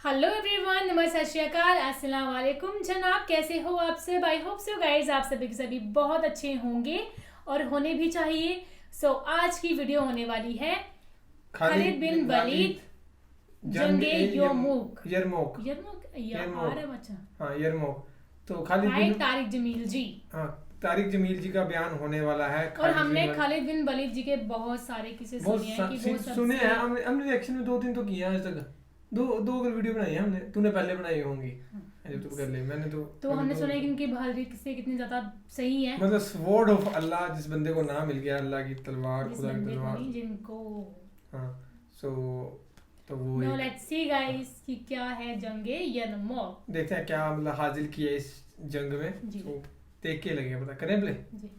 Hello everyone, नमस्ते, सत श्री अकाल, अस्सलाम वालेकुम जनाब। कैसे हो आप सब? आई होप सो गाइज आप सभी के सभी बहुत अच्छे होंगे और होने भी चाहिए। आज की वीडियो होने वाली है खालिद बिन वलीद जंगे यरमुक। तो खालिद बिन तारिक जमील जी। तारिक जमील जी का बयान होने वाला है। और हमने खालिद बिन वलीद जी के बहुत सारे किस्से सुने हैं। हमने रिएक्शन में 2-3 तो किया आज तक। दो अगर वीडियो बनाई है हमने। तूने पहले बनाई होंगी जो तू कर ले। मैंने तो हमने सुना है कि इनके बहादुरी किस्से कितने ज्यादा सही हैं। मतलब स्वॉर्ड ऑफ अल्लाह, जिस बंदे को नाम मिल गया अल्लाह की तलवार, खुदा की तलवार जिनको। तो वो Now let's see guys कि क्या है जंगे यरमुक। देखते हैं क्या मतलब हासिल किया इस जंग में। तो देख के लगे पता करें प्ले जी।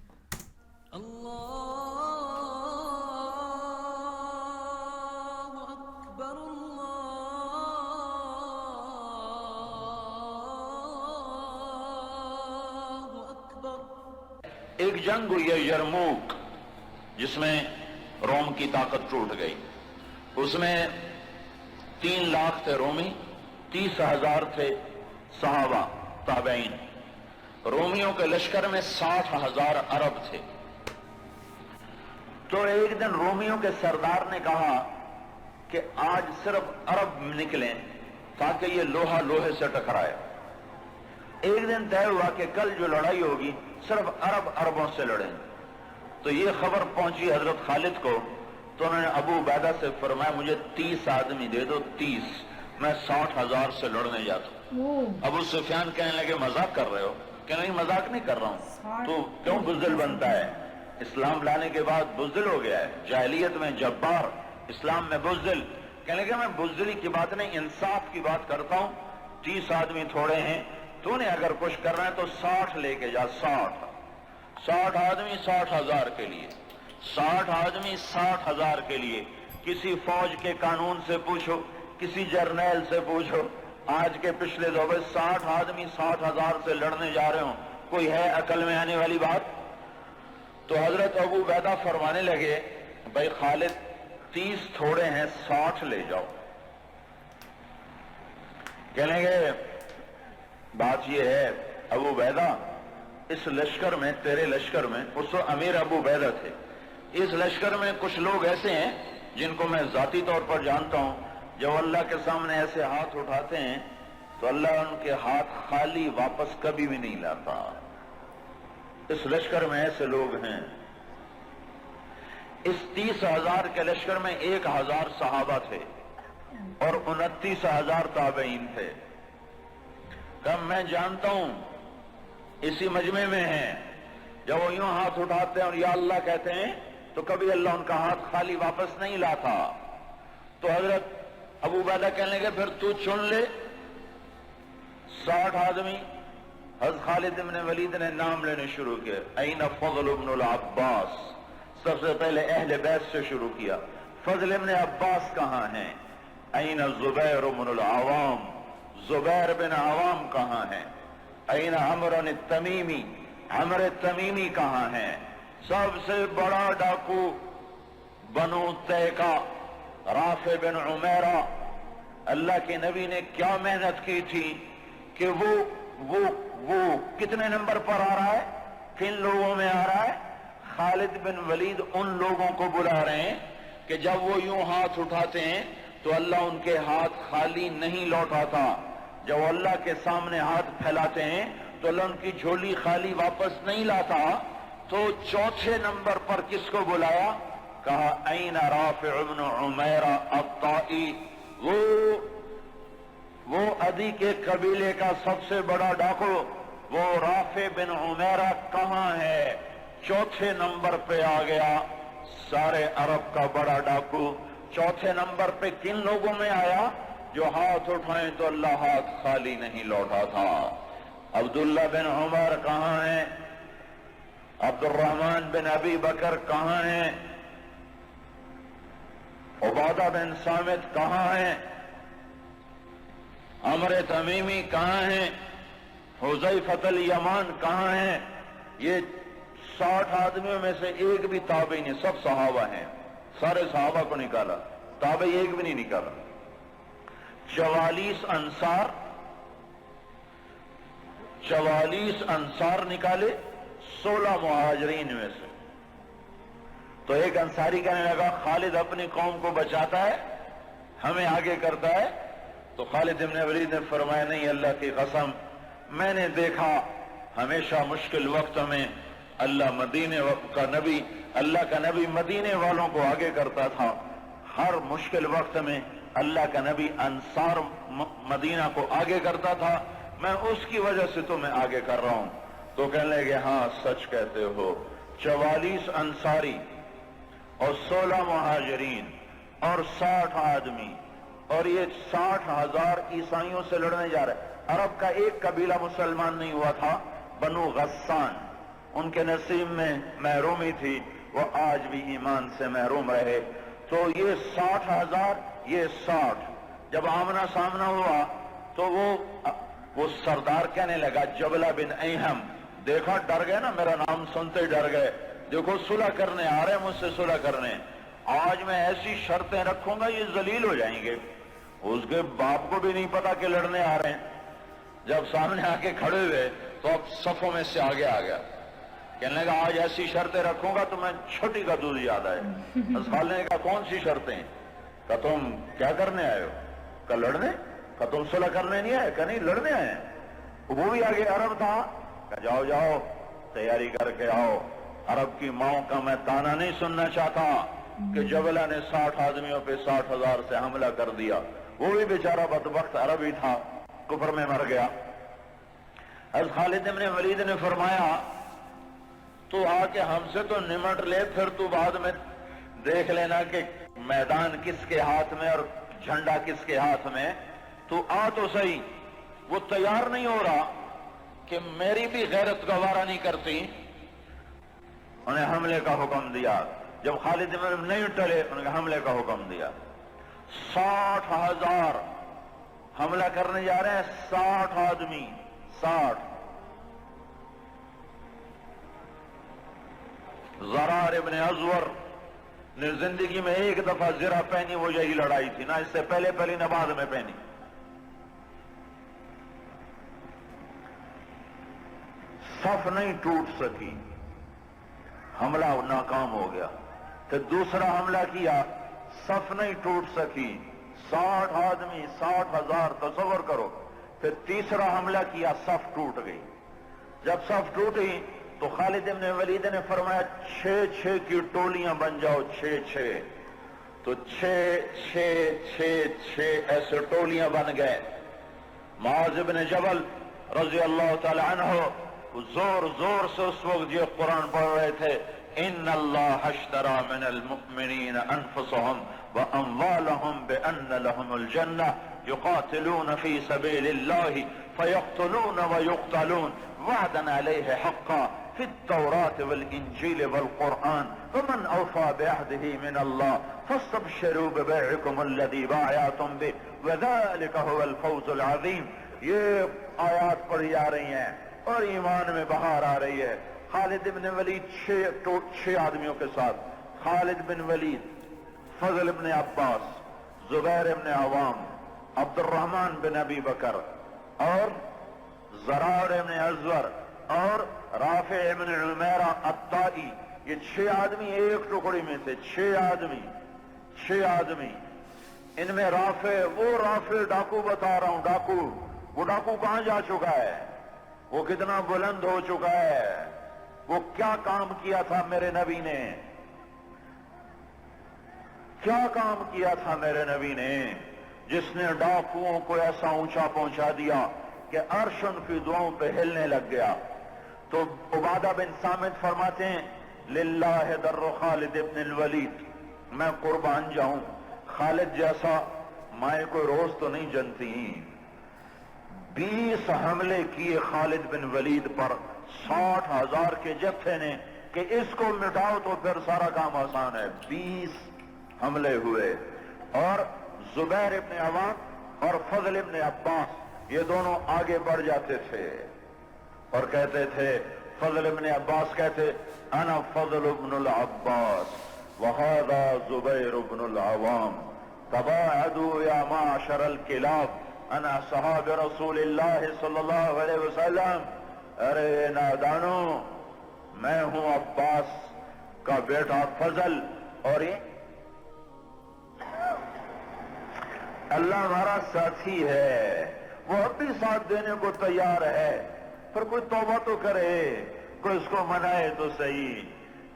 एक जंग हुई है यरमुक, जिसमें रोम की ताकत टूट गई। उसमें 3 लाख थे रोमी, 30,000 थे सहाबा ताबईन। रोमियों के लश्कर में 60,000 अरब थे। तो एक दिन रोमियों के सरदार ने कहा कि आज सिर्फ अरब निकलें ताकि ये लोहा लोहे से टकराए। एक दिन तय हुआ कि कल जो लड़ाई होगी सिर्फ अरबों से लड़ेंगे। तो ये खबर पहुंची हजरत खालिद को। तो उन्होंने अबू उबैदा से फरमाया मुझे 30 आदमी दे दो, 30, मैं 60,000 से लड़ने जाता हूँ। अबू सुफियान कहने लगे मजाक कर रहे हो? क्या नहीं, मजाक नहीं कर रहा हूँ। तो क्यों बुज़दिल बनता है? इस्लाम लाने के बाद बुज़दिल हो गया है। जाहिलियत में जब्बार, इस्लाम में बुज़दिल। कहने लगे मैं बुज़दिली की बात नहीं, इंसाफ की बात करता हूँ। 30 आदमी थोड़े हैं, तूने अगर कुछ करना है तो 60 लेके जा। 60 आदमी 60,000 के लिए, 60 आदमी 60,000 के लिए। किसी फौज के कानून से पूछो, किसी जर्नैल से पूछो, आज के पिछले दौर 60 आदमी 60,000 से लड़ने जा रहे हो, कोई है अकल में आने वाली बात? तो हजरत अबू उबैदा फरमाने लगे भाई खालिद 30 थोड़े हैं, 60 ले जाओ। कहने लगे बात यह है अबू उबैदा, इस लश्कर में, तेरे लश्कर में, उस तो अमीर अबू उबैदा थे, इस लश्कर में कुछ लोग ऐसे हैं जिनको मैं जाती तौर पर जानता हूं। जब अल्लाह के सामने ऐसे हाथ उठाते हैं तो अल्लाह उनके हाथ खाली वापस कभी भी नहीं लाता। इस लश्कर में ऐसे लोग हैं। इस 30,000 के लश्कर में 1,000 सहाबा थे और 29,000 ताबईन थे। कब मैं जानता हूं इसी मजमे में है। जब वो यूं हाथ उठाते हैं और या अल्लाह कहते हैं तो कभी अल्लाह उनका हाथ खाली वापस नहीं लाता। तो हजरत अबू उबैदा कहने लगे फिर तू चुन ले 60 आदमी। हज़रत खालिद इब्न वलीद ने नाम लेने शुरू किए। ऐन फज़ल इब्न अब्बास, सबसे पहले अहले बैत से शुरू किया। फज़ल इब्न अब्बास कहां हैं? ऐन ज़ुबैर इब्न अवाम, ज़ुबैर बिन अवाम कहां हैं? ऐन अमर तमीमी, अमर तमीमी कहां हैं? सबसे बड़ा डाकू बनु तय का राफे बिन उमैरा। अल्लाह के नबी ने क्या मेहनत की थी कि वो कितने नंबर पर आ रहा है, किन लोगों में आ रहा है? खालिद बिन वलीद उन लोगों को बुला रहे हैं कि जब वो यूं हाथ उठाते हैं तो अल्लाह उनके हाथ खाली नहीं लौटाता। जब अल्लाह के सामने हाथ फैलाते हैं तो अल्लाह उनकी झोली खाली वापस नहीं लाता। तो चौथे नंबर पर किसको बुलाया? कहा ऐन राफि इब्न उमैरा अत्ताई, वो अदी के कबीले का सबसे बड़ा डाकू, वो राफे बिन उमैरा कहां है? चौथे नंबर पे आ गया सारे अरब का बड़ा डाकू। चौथे नंबर पे किन लोगों में आया? जो हाथ उठाएं तो अल्लाह हाथ खाली नहीं लौटा था। अब्दुल्ला बिन उमर कहां है? अब्दुर्रहमान बिन अबी बकर कहां है? उबादा बिन सामित कहां है? अमर तमीमी कहां है? हुज़ैफतुल यमान कहां है? ये 60 आदमियों में से एक भी ताबई नहीं, सब सहाबा हैं। सारे सहाबा को निकाला, ताबई एक भी नहीं निकाला। 44 انصار نکالے 16 مہاجرین میں سے. تو ایک انصاری کہنے لگا خالد اپنی قوم کو بچاتا ہے, ہمیں آگے کرتا ہے. تو خالد بن ولید نے فرمایا نہیں, اللہ کی قسم, میں نے دیکھا ہمیشہ مشکل وقت میں اللہ کا نبی مدینے والوں کو آگے کرتا تھا. ہر مشکل وقت میں اللہ کا نبی انصار مدینہ کو آگے کرتا تھا, میں اس کی وجہ سے تمہیں آگے کر رہا ہوں. تو کہنے لگے ہاں سچ کہتے ہو, 44 انصاری اور 16 مہاجرین اور 60 آدمی, اور یہ 60,000 عیسائیوں سے لڑنے جا رہے. عرب کا ایک قبیلہ مسلمان نہیں ہوا تھا, بنو غسان, ان کے نصیب میں محرومی تھی, وہ آج بھی ایمان سے محروم رہے. تو یہ 60,000 یہ 60, جب آمنا سامنا ہوا تو وہ سردار کہنے لگا جبلہ بن ایہم, دیکھا ڈر گئے نا, میرا نام سنتے ڈر گئے, دیکھو صلح کرنے آ رہے ہیں مجھ سے صلح کرنے, آج میں ایسی شرطیں رکھوں گا یہ ذلیل ہو جائیں گے. اس کے باپ کو بھی نہیں پتا کہ لڑنے آ رہے ہیں. جب سامنے آ کے کھڑے ہوئے تو اب صفوں میں سے آگے آ گیا, کہنے لگا آج ایسی شرطیں رکھوں گا تو میں چھوٹی کا دودھ یاد آئے. خالد نے کہا کون سی شرطیں؟ کہ تم کیا کرنے آئے ہو؟ کہ لڑنے. کہ تم صلح کرنے نہیں آئے؟ کہ نہیں لڑنے آئے ہیں. وہ بھی آگے عرب تھا, کہ جاؤ جاؤ تیاری کر کے آؤ. عرب کی ماؤں کا میں تانا نہیں سننا چاہتا کہ جبلہ نے 60 آدمیوں پہ 60,000 سے حملہ کر دیا. وہ بھی بیچارہ بدبخت عربی تھا, کفر میں مر گیا. حضرت خالد بن ولید نے فرمایا تو آ کے ہم سے تو نمٹ لے, پھر تو بعد میں دیکھ لینا کہ میدان کس کے ہاتھ میں اور جھنڈا کس کے ہاتھ میں, تو آ تو صحیح. وہ تیار نہیں ہو رہا کہ میری بھی غیرت گوارا نہیں کرتی. انہیں حملے کا حکم دیا. جب خالد بن نہیں ٹلے انہیں حملے کا حکم دیا. 60,000 حملہ کرنے جا رہے ہیں, 60 آدمی, 60. زرار ابن ازور نے زندگی میں ایک دفعہ زرہ پہنی, وہ یہی لڑائی تھی, نہ اس سے پہلے نہ بعد میں پہنی. صف نہیں ٹوٹ سکی, حملہ ناکام ہو گیا. پھر دوسرا حملہ کیا, صف نہیں ٹوٹ سکی, 60 آدمی 60,000, تصور کرو. پھر تیسرا حملہ کیا, صف ٹوٹ گئی. جب صف ٹوٹی تو خالد بن ولید نے فرمایا 6 کی ٹولیاں بن جاؤ, 6. تو 6 ایسے ٹولیاں بن گئے. معاذ بن جبل رضی اللہ تعالی عنہ زور سے اس وقت یہ قرآن پڑھ رہے تھے, ان اللہ اشترى من المؤمنین انفسهم واموالهم بان لهم الجنہ يقاتلون في سبيل الله فيقتلون ويقتلون وعدا عليه حقا في التوراة والانجيل والقرآن ومن اوفى بعهده من الله فاستبشروا ببيعكم الذي بايعتم به وذلك هو الفوز العظيم. یہ آیات پڑھی جا رہی ہیں اور ایمان میں بہار آ رہی ہے. خالد بن ولید 6 آدمیوں کے ساتھ, خالد بن ولید, فضل بن عباس, زبیر بن عوام, عبد الرحمن بن ابی بکر اور زرار بن ازور اور رافع بن عمیرہ الطائی. یہ 6 آدمی ایک ٹکڑی میں تھے. 6 آدمی. ان میں رافع ڈاکو بتا رہا ہوں, ڈاکو. وہ ڈاکو کہاں جا چکا ہے, وہ کتنا بلند ہو چکا ہے, وہ کیا کام کیا تھا میرے نبی نے, کیا کام کیا تھا میرے نبی نے جس نے ڈاکوؤں کو ایسا اونچا پہنچا دیا کہ عرش ان کی دعاؤں پہ ہلنے لگ گیا. تو عبادہ بن صامت فرماتے ہیں للہ در خالد ابن الولید, میں قربان جاؤں, خالد جیسا مائیں کوئی روز تو نہیں جنتی. 20 حملے کیے خالد بن ولید پر 60,000 کے جتھے نے کہ اس کو مٹاؤ تو پھر سارا کام آسان ہے. 20 حملے ہوئے. اور زبیر ابن عوام اور فضل ابن عباس یہ دونوں آگے بڑھ جاتے تھے اور کہتے تھے, فضل ابن عباس کہتے انا فضل ابن العباس وهذا زبیر ابن العوام तबाअदू या माशरल किलाब अना सहाब रसूलिल्लाह सल्लल्लाहु अलैहि वसल्लम, अरे नादानो, मैं हूं अब्बास का बेटा फजल, और ये अल्लाह हमारा साथी है, वो अब भी साथ देने को तैयार है, पर कोई तौबा तो करे, कोई इसको मनाए तो सही।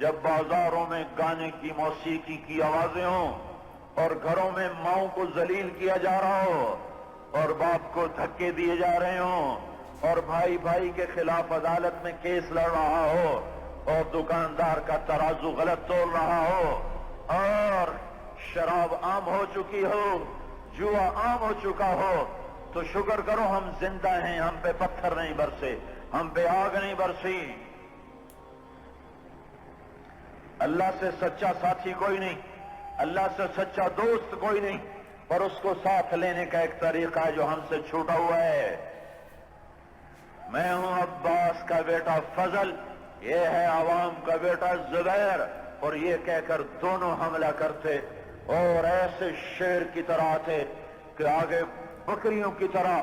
जब बाजारों में गाने की मौसीकी की आवाजें हों और घरों में माओं को जलील किया जा रहा हो और बाप को धक्के दिए जा रहे हों और भाई भाई के खिलाफ अदालत में केस लड़ रहा हो और दुकानदार का तराजू गलत तोल रहा हो और शराब आम हो चुकी हो, जुआ आम हो चुका हो, तो शुक्र करो हम जिंदा हैं, हम पे पत्थर नहीं बरसे, हम पे आग नहीं बरसी। अल्लाह से सच्चा साथी कोई नहीं, अल्लाह से सच्चा दोस्त कोई नहीं, पर उसको साथ लेने का एक तरीका है जो हमसे छूटा हुआ है। मैं हूं अब्बास का बेटा फजल, ये है आवाम का बेटा जुबैर, और ये कहकर दोनों हमला करते और ऐसे शेर की तरह थे कि आगे बकरियों की तरह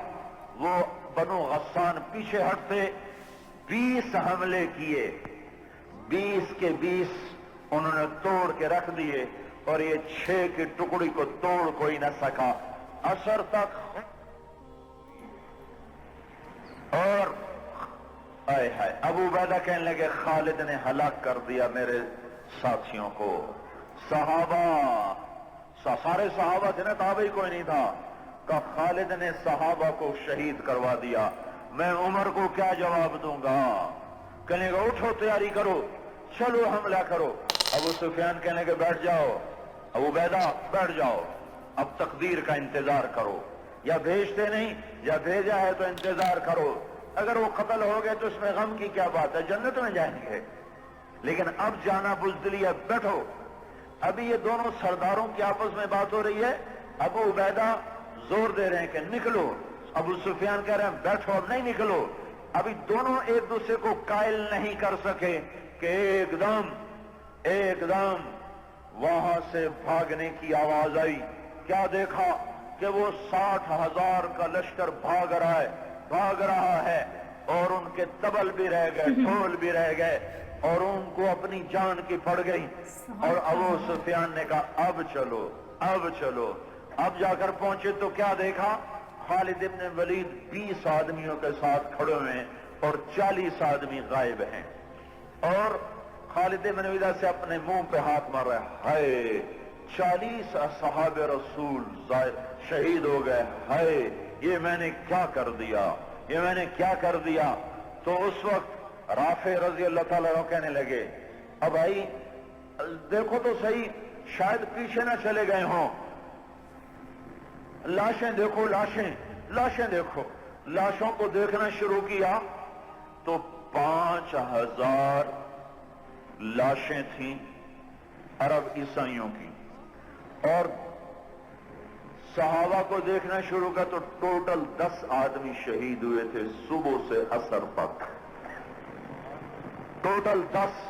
वो बनु गस्सान पीछे हटते। 20 हमले किए, 20 के 20 उन्होंने तोड़ के रख दिए और ये 6 की टुकड़ी को तोड़ कोई न सका असर तक। और आए हाय, अबू उबैदा कहने लगे खालिद ने हलाक कर दिया मेरे साथियों को। सहाबा, सारे सहाबा थे ना, ताबई कोई नहीं था। का खालिद ने सहाबा को शहीद करवा दिया, मैं उमर को क्या जवाब दूंगा। कहने का उठो तैयारी करो, चलो हमला करो। अबू सुफियान कहने के बैठ जाओ, अबू उबैदा बैठ जाओ, अब तकदीर का इंतजार करो, या भेजते नहीं या भेजा है तो इंतजार करो, अगर वो कत्ल हो गए तो इसमें गम की क्या बात है, जन्नत में जाएंगे, लेकिन अब जाना बुज़दिली है, बैठो। अभी ये दोनों सरदारों की आपस में बात हो रही है, अबू उबैदा जोर दे रहे हैं कि निकलो, अबू सुफियान कह रहे हैं बैठो, अब नहीं निकलो। अभी दोनों एक दूसरे को कायल नहीं कर सके कि एकदम वहां से भागने की आवाज आई। क्या देखा कि वो 60,000 का लश्कर भाग रहा है और उनके तबल भी रह गए, ढोल भी रह गए और उनको अपनी जान की पड़ गई। और अबू सुफियान ने कहा अब चलो। अब जाकर पहुंचे तो क्या देखा, खालिद इब्न वलीद 20 आदमियों के साथ खड़े हुए हैं और 40 आदमी गायब हैं। और खालिद इब्न वलीद से अपने मुंह पे हाथ मार रहा है, हाय 40 असहाब रसूल शहीद हो गए, हाय ये मैंने क्या कर दिया। तो उस वक्त राफे रजी अल्लाह ताला कहने लगे, अब भाई देखो तो सही, शायद पीछे ना चले गए हों, लाशें देखो, लाशें देखो। लाशों को देखना शुरू किया तो 5,000 लाशें थीं अरब ईसाइयों की, और सहाबा को देखना शुरू किया तो टोटल 10 आदमी शहीद हुए थे सुबह से असर तक, टोटल 10।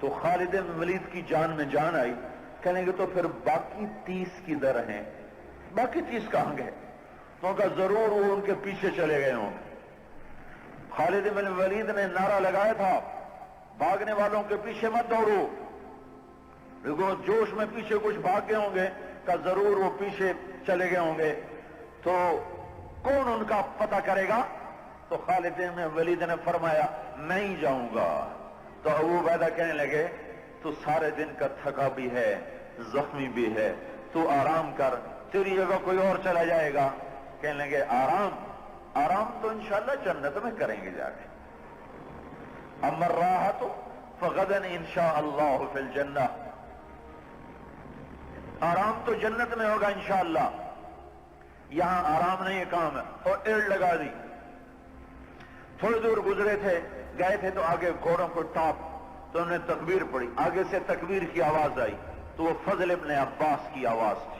तो खालिद इब्न वलीद की जान में जान आई, कहेंगे तो फिर बाकी 30 किधर हैं, बाकी 30 कहां गए? तो कहा जरूर वो उनके पीछे चले गए होंगे। खालिद इब्न वलीद ने नारा लगाया था, भागने वालों के पीछे मत दौड़ो, देखो जोश में पीछे कुछ भाग गए होंगे, का जरूर वो पीछे चले गए होंगे, तो कौन उनका पता करेगा? तो खालिद इब्न वलीद ने फरमाया मैं ही जाऊंगा। तो अबू उबैदा कहने लगे तू सारे दिन का थका भी है, जख्मी भी है, तू आराम कर, तेरी जगह कोई और चला जाएगा। कहने लगे आराम तो इंशाअल्लाह जन्नत में करेंगे जाके, अमर राहत फगदन इंशाअल्लाह फिल जन्नह, आराम तो जन्नत में होगा इंशाअल्लाह, यहां आराम नहीं काम है। और एड़ लगा दी, थोड़ी दूर गुजरे थे, गए थे तो आगे घोड़ों को टाप, तो उन्होंने तकबीर पढ़ी, आगे से तकबीर की आवाज आई तो वो फजल इब्न अब्बास की आवाज थी।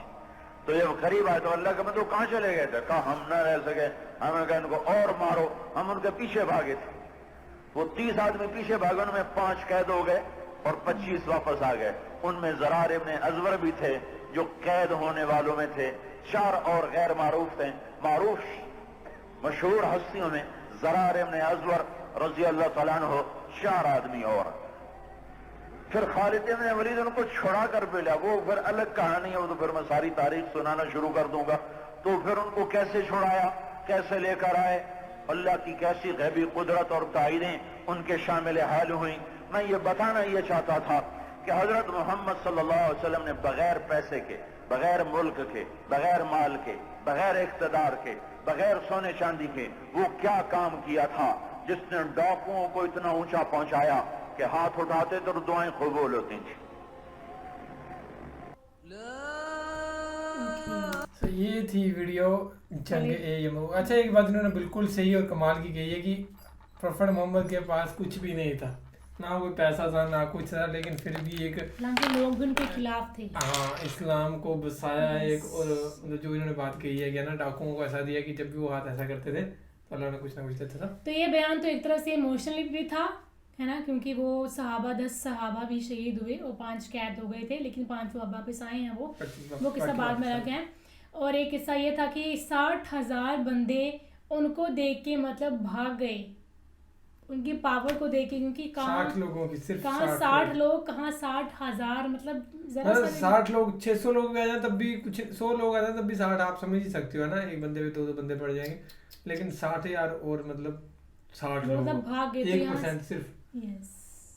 तो जब करीब आए तो अल्लाह के बंदे कहां चले गए थे? कहा हम न रह सके, हमें कहा इनको और मारो, हम उनके पीछे भागे थे। वो 30 आदमी पीछे भागे, उनमें 5 कैद हो गए और 25 वापस आ गए। उनमें ज़रार इब्न अज़वर भी थे जो कैद होने वालों में थे। 4 और गैर मारूफ थे। मारूफ मशहूर हस्तियों में ज़रार इब्न अज़वर रज़ी अल्लाह तआला अन्हु, 4 आदमी और। फिर खालिद इब्न वलीद उनको छुड़ा कर भी लिया। वो फिर अलग कहानी है, वो तो फिर मैं सारी तारीख सुनाना शुरू कर दूंगा। तो फिर उनको कैसे छुड़ाया, कैसे लेकर आए, अल्लाह की कैसी गैबी कुदरत और ताइदें उनके शामिल हाल हुई। मैं ये बताना ये चाहता था कि हजरत मोहम्मद सल्लल्लाहु अलैहि वसल्लम ने बगैर पैसे के, बगैर मुल्क के, बगैर माल के, बगैर इख्तिदार के, बगैर सोने चांदी के वो क्या काम किया था जिसने डाकुओं को इतना ऊंचा पहुंचाया कि हाथ उठाते तो दुआएं कबूल होती थी। तो ये थी वीडियो जंग ए यमूक। अच्छा, एक बात इन्होंने बिल्कुल सही और कमाल की कही है कि प्रोफेट मोहम्मद के पास कुछ भी नहीं था, ना कोई पैसा था ना कुछ था, लेकिन फिर भी एक लोग उनके खिलाफ थे। हाँ, इस्लाम को बसाया एक। और जो इन्होंने बात कही है कि ना डाकुओं को ऐसा दिया कि जब भी वो हाथ ऐसा करते थे तो अल्लाह ने कुछ ना कुछ देता था। तो ये बयान तो एक तरह से इमोशनल भी था, है ना, क्योंकि वो सहाबा 10 सहाबा भी शहीद हुए और 5 कैद हो गए थे, लेकिन 5 वापस आए हैं। वो किस्सा बाद में रख हैं। और एक किस्सा ये था कि 60,000 बंदे उनको देख के मतलब भाग गए, उनकी पावर को देख के, क्योंकि कहाँ 60 लोगों की सिर्फ कहाँ 60 लोग, कहाँ 60,000, मतलब जरा सा 60 लोग, 600 लोग आ जाए तब भी, कुछ 100 लोग आ जाए तब भी 60, आप समझ ही सकते हो ना, एक बंदे पे 2 बंदे पड़ जाएंगे। लेकिन 60,000 और मतलब 60 लोग मतलब भाग गए थे 1% सिर्फ। यस,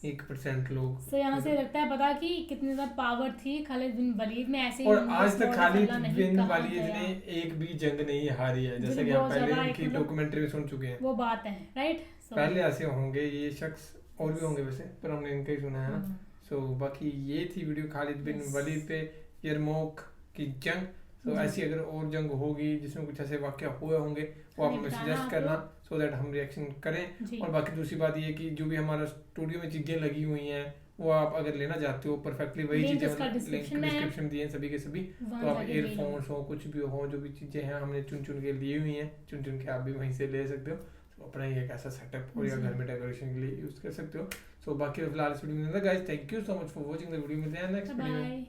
1% लोग। तो यहाँ से लगता है पता कि कितनी ज्यादा पावर थी खालिद बिन वलीद में। ऐसे और आज तक खालिद बिन वलीद ने एक भी जंग नहीं हारी है, जैसे कि हम पहले इनकी डॉक्यूमेंट्री में सुन चुके हैं। वो बात है, राइट। पहले ऐसे होंगे ये शख्स, और भी होंगे वैसे, पर हमने इनका ही सुना है ना। सो बाकी ये थी वीडियो खालिद बिन वलीद पे, यरमूक की जंग। तो ऐसी अगर और जंग होगी जिसमें कुछ ऐसे वाक़या हुए होंगे वो आप हमें सजेस्ट करना, सो दैट हम रिएक्शन करें। और बाकी दूसरी बात ये कि जो भी हमारा स्टूडियो में चीज़ें लगी हुई हैं वो आप अगर लेना चाहते हो परफेक्टली वही चीज़ें, लिंक डिस्क्रिप्शन दिए हैं सभी के सभी, तो आप एयरफोन्स हो कुछ भी हो, जो भी चीज़ें हैं हमने चुन के लिए हुई हैं, चुन के आप भी वहीं से ले सकते हो। तो अपना ही एक ऐसा सेटअप और या घर में डेकोरेशन के लिए यूज़ कर सकते हो। सो बाकी फिलहाल इस वीडियो में guys, thank you so much for watching the video. मिलते हैं नेक्स्ट वीडियो में।